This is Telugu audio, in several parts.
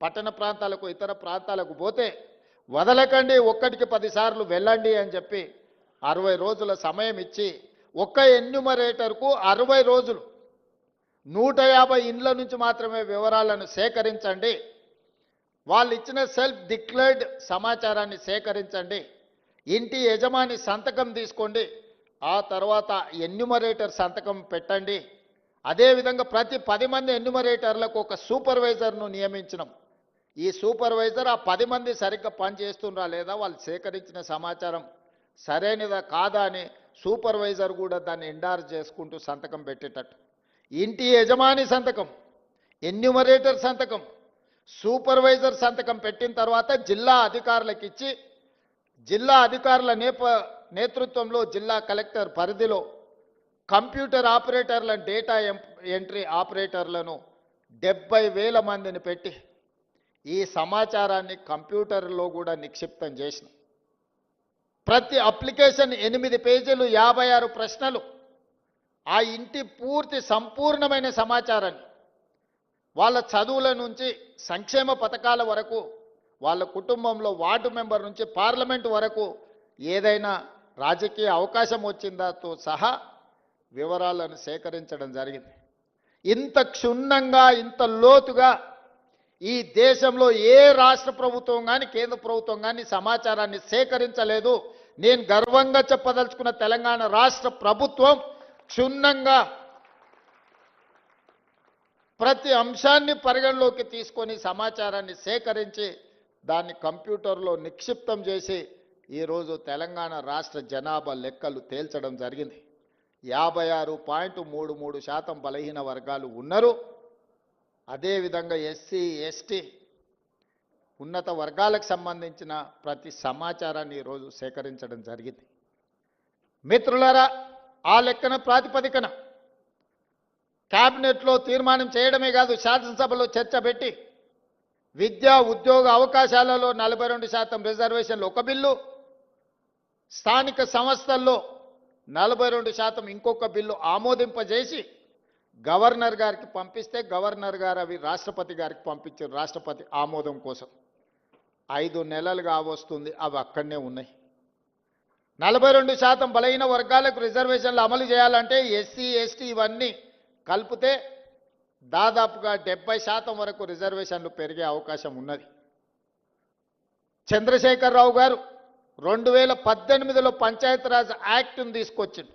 పట్టణ ప్రాంతాలకు ఇతర ప్రాంతాలకు పోతే వదలకండి, ఒక్కటికి 10 సార్లు వెళ్ళండి అని చెప్పి 60 రోజుల సమయం ఇచ్చి ఒక్క ఎన్యూమరేటర్కు 60 రోజులు 150 ఇండ్ల నుంచి మాత్రమే వివరాలను సేకరించండి, వాళ్ళు ఇచ్చిన సెల్ఫ్ డిక్లేర్డ్ సమాచారాన్ని సేకరించండి, ఇంటి యజమాని సంతకం తీసుకోండి, ఆ తర్వాత ఎన్యూమరేటర్ సంతకం పెట్టండి. అదేవిధంగా ప్రతి 10 మంది ఎన్యూమరేటర్లకు ఒక సూపర్వైజర్ను నియమించడం. ఈ సూపర్వైజర్ ఆ 10 మంది సరిగ్గా పనిచేస్తున్నారా లేదా, వాళ్ళు సేకరించిన సమాచారం సరైనదా కాదా అని సూపర్వైజర్ కూడా దాన్ని ఎండార్జ్ చేసుకుంటూ సంతకం పెట్టేటట్టు. ఇంటి యజమాని సంతకం, ఎన్యూమరేటర్ సంతకం, సూపర్వైజర్ సంతకం పెట్టిన తర్వాత జిల్లా అధికారులకు ఇచ్చి, జిల్లా అధికారుల నేతృత్వంలో జిల్లా కలెక్టర్ పరిధిలో కంప్యూటర్ ఆపరేటర్లను, డేటా ఎంట్రీ ఆపరేటర్లను 70,000 మందిని పెట్టి ఈ సమాచారాన్ని కంప్యూటర్లో కూడా నిక్షిప్తం చేసిన. ప్రతి అప్లికేషన్ 8 పేజీలు, 56 ప్రశ్నలు, ఆ ఇంటి పూర్తి సంపూర్ణమైన సమాచారాన్ని వాళ్ళ చదువుల నుంచి సంక్షేమ పథకాల వరకు, వాళ్ళ కుటుంబంలో వార్డు మెంబర్ నుంచి పార్లమెంటు వరకు ఏదైనా రాజకీయ అవకాశం వచ్చిందాతో సహా వివరాలను సేకరించడం జరిగింది. ఇంత క్షుణ్ణంగా, ఇంత లోతుగా ఈ దేశంలో ఏ రాష్ట్ర ప్రభుత్వం కానీ కేంద్ర ప్రభుత్వం కానీ సమాచారాన్ని సేకరించలేదు. నేను గర్వంగా చెప్పదలుచుకున్న తెలంగాణ రాష్ట్ర ప్రభుత్వం క్షుణ్ణంగా ప్రతి అంశాన్ని పరిగణలోకి తీసుకొని సమాచారాన్ని సేకరించి దాన్ని కంప్యూటర్లో నిక్షిప్తం చేసి ఈరోజు తెలంగాణ రాష్ట్ర జనాభా లెక్కలు తేల్చడం జరిగింది. 56.33% బలహీన వర్గాలు ఉన్నారు. అదేవిధంగా ఎస్సీ, ఎస్టీ, ఉన్నత వర్గాలకు సంబంధించిన ప్రతి సమాచారాన్ని ఈరోజు సేకరించడం జరిగింది. మిత్రులారా, ఆ లెక్కన ప్రాతిపదికన క్యాబినెట్లో తీర్మానం చేయడమే కాదు, శాసనసభలో చర్చ పెట్టి విద్యా ఉద్యోగ అవకాశాలలో 42% రిజర్వేషన్లు ఒక బిల్లు, స్థానిక సంస్థల్లో 42% ఇంకొక బిల్లు ఆమోదింపజేసి గవర్నర్ గారికి పంపిస్తే గవర్నర్ గారు అవి రాష్ట్రపతి గారికి పంపించారు రాష్ట్రపతి ఆమోదం కోసం. 5 నెలలుగా వస్తుంది, అవి అక్కడనే ఉన్నాయి. 42% బలహీన వర్గాలకు రిజర్వేషన్లు అమలు చేయాలంటే ఎస్సీ, ఎస్టీ ఇవన్నీ కలిపితే దాదాపుగా 70% వరకు రిజర్వేషన్లు పెరిగే అవకాశం ఉన్నది. చంద్రశేఖరరావు గారు 2018లో పంచాయతీరాజ్ యాక్ట్ను తీసుకొచ్చిండు.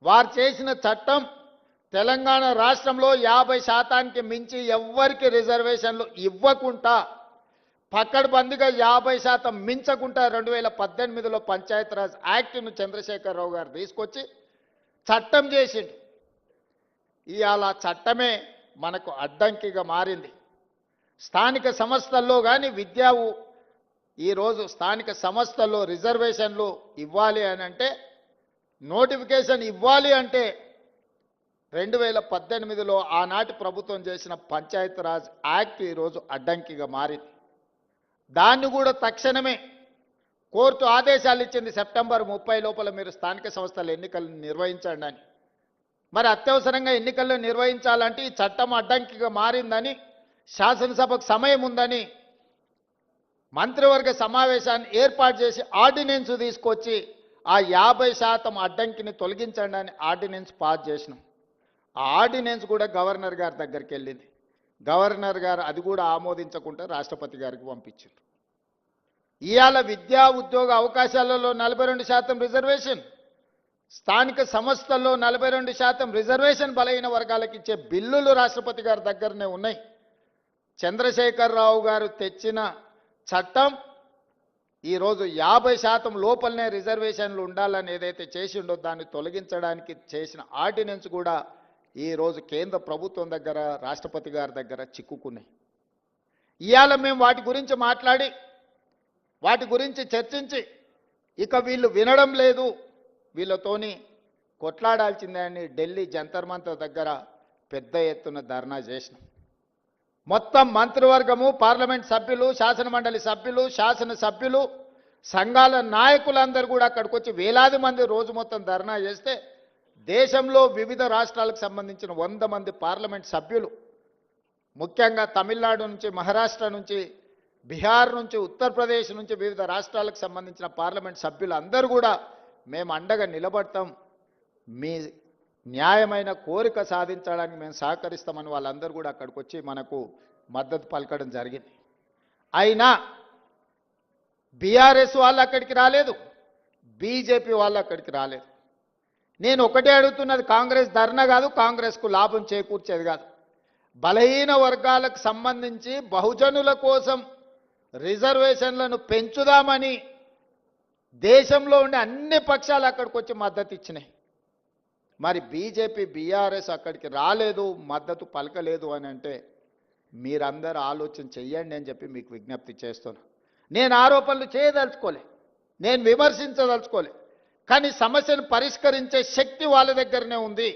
వారు చేసిన చట్టం తెలంగాణ రాష్ట్రంలో 50%కి మించి ఎవ్వరికి రిజర్వేషన్లు ఇవ్వకుండా పక్కడబందిగా 50% మించకుండా 2018లో పంచాయతీరాజ్ యాక్ట్ను చంద్రశేఖరరావు గారు తీసుకొచ్చి చట్టం చేసిండు. ఇవాళ చట్టమే మనకు అడ్డంకిగా మారింది. స్థానిక సంస్థల్లో కానీ ఈరోజు స్థానిక సంస్థల్లో రిజర్వేషన్లు ఇవ్వాలి అని అంటే, నోటిఫికేషన్ ఇవ్వాలి అంటే 2018లో ఆనాటి ప్రభుత్వం చేసిన పంచాయతీరాజ్ యాక్ట్ ఈరోజు అడ్డంకిగా మారింది. దాన్ని కూడా తక్షణమే కోర్టు ఆదేశాలు ఇచ్చింది, సెప్టెంబర్ 30 లోపల మీరు స్థానిక సంస్థల ఎన్నికలు నిర్వహించండి అని. మరి అత్యవసరంగా ఎన్నికల్లో నిర్వహించాలంటే ఈ చట్టం అడ్డంకిగా మారిందని, శాసనసభకు సమయం ఉందని మంత్రివర్గ సమావేశాన్ని ఏర్పాటు చేసి ఆర్డినెన్స్ తీసుకొచ్చి ఆ 50% అడ్డంకిని తొలగించండి అని ఆర్డినెన్స్ పాస్ చేసినాం. ఆ ఆర్డినెన్స్ కూడా గవర్నర్ గారి దగ్గరికి వెళ్ళింది. గవర్నర్ గారు అది కూడా ఆమోదించకుండా రాష్ట్రపతి గారికి పంపించారు. ఇవాళ విద్యా ఉద్యోగ అవకాశాలలో 42% రిజర్వేషన్, స్థానిక సంస్థల్లో 42% రిజర్వేషన్ బలహీన వర్గాలకు ఇచ్చే బిల్లులు రాష్ట్రపతి గారి దగ్గరనే ఉన్నాయి. చంద్రశేఖరరావు గారు తెచ్చిన చట్టం ఈరోజు 50% లోపలనే రిజర్వేషన్లు ఉండాలని ఏదైతే చేసిండో దాన్ని తొలగించడానికి చేసిన ఆర్డినెన్స్ కూడా ఈరోజు కేంద్ర ప్రభుత్వం దగ్గర, రాష్ట్రపతి గారి దగ్గర చిక్కుకున్నాయి. ఇవాళ మేము వాటి గురించి మాట్లాడి, వాటి గురించి చర్చించి ఇక వీళ్ళు వినడం లేదు, వీళ్ళతోని కొట్లాడాల్సిందే అని ఢిల్లీ జంతర్ మంతర్ దగ్గర పెద్ద ఎత్తున ధర్నా చేసినాం. మొత్తం మంత్రివర్గము, పార్లమెంట్ సభ్యులు, శాసనమండలి సభ్యులు, శాసనసభ్యులు, సంఘాల నాయకులందరూ కూడా అక్కడికి వచ్చి వేలాది మంది రోజు మొత్తం ధర్నా చేస్తే దేశంలో వివిధ రాష్ట్రాలకు సంబంధించిన 100 మంది పార్లమెంట్ సభ్యులు ముఖ్యంగా తమిళనాడు నుంచి, మహారాష్ట్ర నుంచి, బీహార్ నుంచి, ఉత్తరప్రదేశ్ నుంచి వివిధ రాష్ట్రాలకు సంబంధించిన పార్లమెంట్ సభ్యులందరూ కూడా మేము అండగా నిలబడతాం, మీ న్యాయమైన కోరిక సాధించడానికి మేము సహకరిస్తామని వాళ్ళందరూ కూడా అక్కడికి వచ్చి మనకు మద్దతు పలకడం జరిగింది. అయినా బీఆర్ఎస్ వాళ్ళు అక్కడికి రాలేదు, బీజేపీ వాళ్ళు అక్కడికి రాలేదు. నేను ఒకటే అడుగుతున్నది, కాంగ్రెస్ ధర్నా కాదు, కాంగ్రెస్కు లాభం చేకూర్చేది కాదు. బలహీన వర్గాలకు సంబంధించి బహుజనుల కోసం రిజర్వేషన్లను పెంచుదామని దేశంలో ఉండే అన్ని పక్షాలు అక్కడికి వచ్చి మద్దతు ఇచ్చినాయి. మరి బీజేపీ, బీఆర్ఎస్ అక్కడికి రాలేదు, మద్దతు పలకలేదు అని అంటే మీరందరూ ఆలోచన చెయ్యండి అని చెప్పి మీకు విజ్ఞప్తి చేస్తున్నా. నేను ఆరోపణలు చేయదలుచుకోలే, నేను విమర్శించదలుచుకోలే, కానీ సమస్యను పరిష్కరించే శక్తి వాళ్ళ దగ్గరనే ఉంది.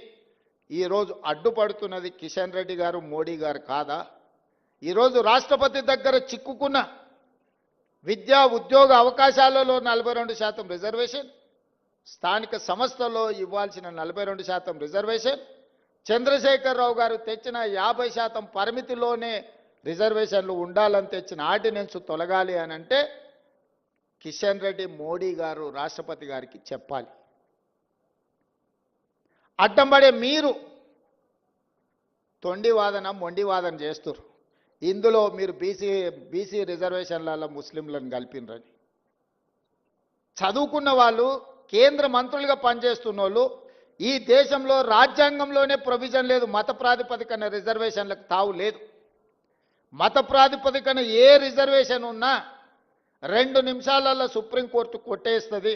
ఈరోజు అడ్డుపడుతున్నది కిషన్ రెడ్డి గారు, మోడీ గారు కాదా? ఈరోజు రాష్ట్రపతి దగ్గర చిక్కుకున్న విద్యా ఉద్యోగ అవకాశాలలో 42% రిజర్వేషన్, స్థానిక సంస్థల్లో ఇవ్వాల్సిన 42% రిజర్వేషన్, చంద్రశేఖరరావు గారు తెచ్చిన 50% పరిమితిలోనే రిజర్వేషన్లు ఉండాలని తెచ్చిన ఆర్డినెన్స్ తొలగాలి అని అంటే కిషన్ రెడ్డి, మోడీ గారు రాష్ట్రపతి గారికి చెప్పాలి. అడ్డంబడే మీరు తొండి వాదన, మొండి వాదన చేస్తున్నారు. ఇందులో మీరు బీసీ రిజర్వేషన్లలో ముస్లింలను కలిపినరని. చదువుకున్న వాళ్ళు, కేంద్ర మంత్రులుగా పనిచేస్తున్న వాళ్ళు, ఈ దేశంలో రాజ్యాంగంలోనే ప్రొవిజన్ లేదు, మత ప్రాతిపదికన రిజర్వేషన్లకు తావు లేదు. మత ప్రాతిపదికన ఏ రిజర్వేషన్ ఉన్నా 2 నిమిషాలలో సుప్రీంకోర్టు కొట్టేస్తుంది.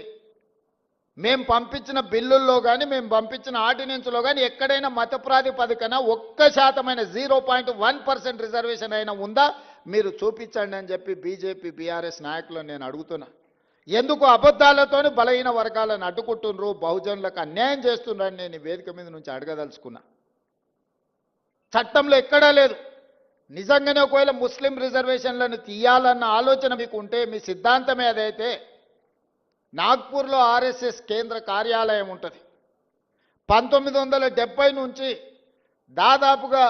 మేము పంపించిన బిల్లుల్లో కానీ, మేము పంపించిన ఆర్డినెన్స్లో కానీ ఎక్కడైనా మత ప్రాతిపదికన 1% 0.1% రిజర్వేషన్ అయినా ఉందా మీరు చూపించండి అని చెప్పి బీజేపీ, బీఆర్ఎస్ నాయకులను నేను అడుగుతున్నా. ఎందుకు అబద్ధాలతోని బలహీన వర్గాలను అడ్డుకుంటున్నారు, బహుజనులకు అన్యాయం చేస్తున్నారని నేను వేదిక మీద నుంచి అడగదలుచుకున్నా. చట్టంలో ఎక్కడా లేదు. నిజంగానే ఒకవేళ ముస్లిం రిజర్వేషన్లను తీయాలన్న ఆలోచన మీకు ఉంటే, మీ సిద్ధాంతమే అదైతే, నాగ్పూర్లో ఆర్ఎస్ఎస్ కేంద్ర కార్యాలయం ఉంటుంది. 1970 నుంచి దాదాపుగా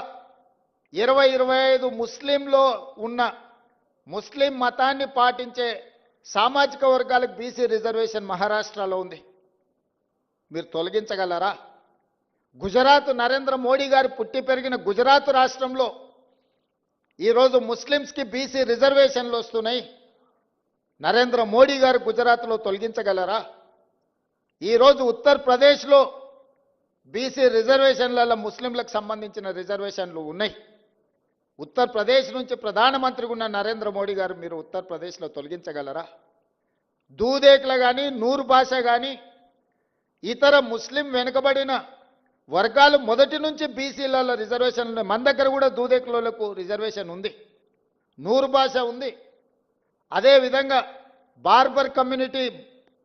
20-25 ముస్లింలో ఉన్న ముస్లిం మతాన్ని పాటించే సామాజిక వర్గాలకు బీసీ రిజర్వేషన్ మహారాష్ట్రలో ఉంది. మీరు తొలగించగలరా? గుజరాత్, నరేంద్ర మోడీ గారు పుట్టి పెరిగిన గుజరాత్ రాష్ట్రంలో ఈరోజు ముస్లిమ్స్కి బీసీ రిజర్వేషన్లు వస్తున్నాయి. నరేంద్ర మోడీ గారు గుజరాత్లో తొలగించగలరా? ఈరోజు ఉత్తరప్రదేశ్లో బీసీ రిజర్వేషన్లలో ముస్లింలకు సంబంధించిన రిజర్వేషన్లు ఉన్నాయి. ఉత్తరప్రదేశ్ నుంచి ప్రధానమంత్రిగా ఉన్న నరేంద్ర మోడీ గారు మీరు ఉత్తరప్రదేశ్లో తొలగించగలరా? దూదేకులు కానీ, నూరు భాష కానీ, ఇతర ముస్లిం వెనుకబడిన వర్గాలు మొదటి నుంచి బీసీలలో రిజర్వేషన్లు ఉన్నాయి. మన దగ్గర కూడా దూదేకులకు రిజర్వేషన్ ఉంది, నూరు భాష ఉంది. అదేవిధంగా బార్బర్ కమ్యూనిటీ,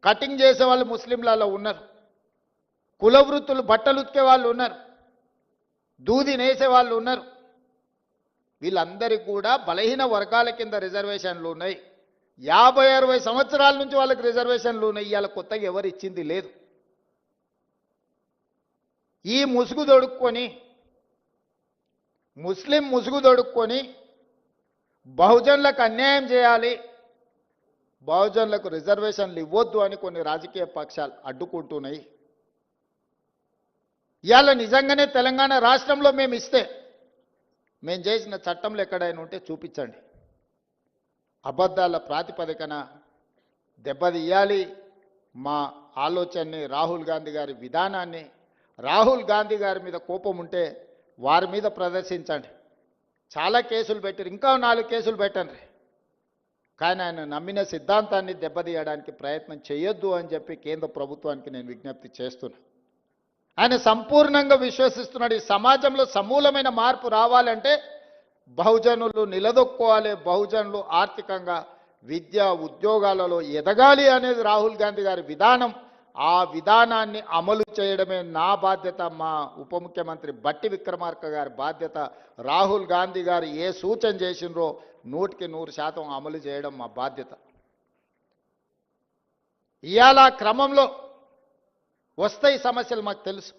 కటింగ్ చేసే వాళ్ళు ముస్లింలలో ఉన్నారు, కుల వృత్తులు, బట్టలు ఉతికే వాళ్ళు ఉన్నారు, దూది నేసే వాళ్ళు ఉన్నారు. వీళ్ళందరికీ కూడా బలహీన వర్గాల కింద రిజర్వేషన్లు ఉన్నాయి. 50-60 సంవత్సరాల నుంచి వాళ్ళకి రిజర్వేషన్లు ఉన్నాయి. ఇవాళ కొత్తగా ఎవరు ఇచ్చింది లేదు. ఈ ముసుగు దొడుక్కొని, ముస్లిం ముసుగు దొడుక్కొని బహుజనులకు అన్యాయం చేయాలి, బహుజనులకు రిజర్వేషన్లు ఇవ్వొద్దు అని కొన్ని రాజకీయ పక్షాలు అడ్డుకుంటున్నాయి. ఇవాళ నిజంగానే తెలంగాణ రాష్ట్రంలో మేము ఇస్తే, మేము చేసిన చట్టంలో ఎక్కడైనా ఉంటే చూపించండి. అబద్ధాల ప్రాతిపదికన దెబ్బతీయాలి మా ఆలోచనని, రాహుల్ గాంధీ గారి విధానాన్ని. రాహుల్ గాంధీ గారి మీద కోపం ఉంటే వారి మీద ప్రదర్శించండి. చాలా కేసులు పెట్టారు, ఇంకా 4 కేసులు పెట్టండి. కానీ ఆయన నమ్మిన సిద్ధాంతాన్ని దెబ్బతీయడానికి ప్రయత్నం చేయొద్దు అని చెప్పి కేంద్ర ప్రభుత్వానికి నేను విజ్ఞప్తి చేస్తున్నా. ఆయన సంపూర్ణంగా విశ్వసిస్తున్నాడు, ఈ సమాజంలో సమూలమైన మార్పు రావాలంటే బహుజనులు నిలదొక్కోవాలి, బహుజనులు ఆర్థికంగా, విద్య, ఉద్యోగాలలో ఎదగాలి అనేది రాహుల్ గాంధీ గారి విధానం. ఆ విధానాన్ని అమలు చేయడమే నా బాధ్యత, మా ఉప ముఖ్యమంత్రి బట్టి విక్రమార్క గారి బాధ్యత. రాహుల్ గాంధీ గారు ఏ సూచన చేసినరో 100% అమలు చేయడం మా బాధ్యత. ఇవాళ క్రమంలో వస్తాయి సమస్యలు, మాకు తెలుసు.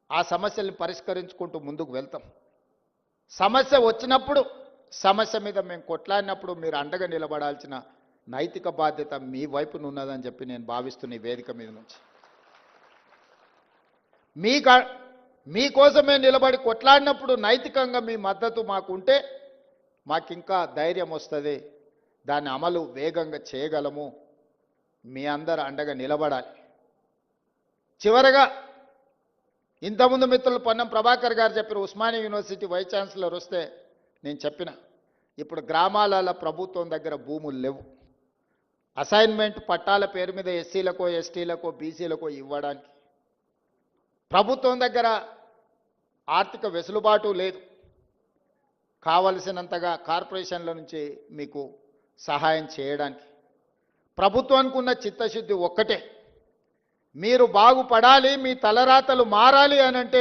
ఆ సమస్యల్ని పరిష్కరించుకుంటూ ముందుకు వెళ్తాం. సమస్య వచ్చినప్పుడు సమస్య మీద మేము కొట్లాడినప్పుడు మీరు అండగా నిలబడాల్సిన నైతిక బాధ్యత మీ వైపున ఉన్నదని చెప్పి నేను భావిస్తున్న ఈ వేదిక మీద నుంచి మీకోసమే నిలబడి కొట్లాడినప్పుడు నైతికంగా మీ మద్దతు మాకుంటే మాకింకా ధైర్యం వస్తుంది, దాని అమలు వేగంగా చేయగలము, మీ అందరు అండగా నిలబడాలి. చివరగా ఇంతకుముందు మిత్రులు పొన్నం ప్రభాకర్ గారు చెప్పిన ఉస్మానియా యూనివర్సిటీ వైస్ ఛాన్సలర్ వస్తే నేను చెప్పిన ఇప్పుడు గ్రామాలలో ప్రభుత్వం దగ్గర భూములు లేవు, అసైన్మెంట్ పట్టాల పేరు మీద ఎస్సీలకో ఎస్టీలకో బీసీలకో ఇవ్వడానికి ప్రభుత్వం దగ్గర ఆర్థిక వెసులుబాటు లేదు, కావలసినంతగా కార్పొరేషన్ల నుంచి మీకు సహాయం చేయడానికి. ప్రభుత్వానికి ఉన్న చిత్తశుద్ధి ఒక్కటే, మీరు బాగుపడాలి, మీ తలరాతలు మారాలి అని అంటే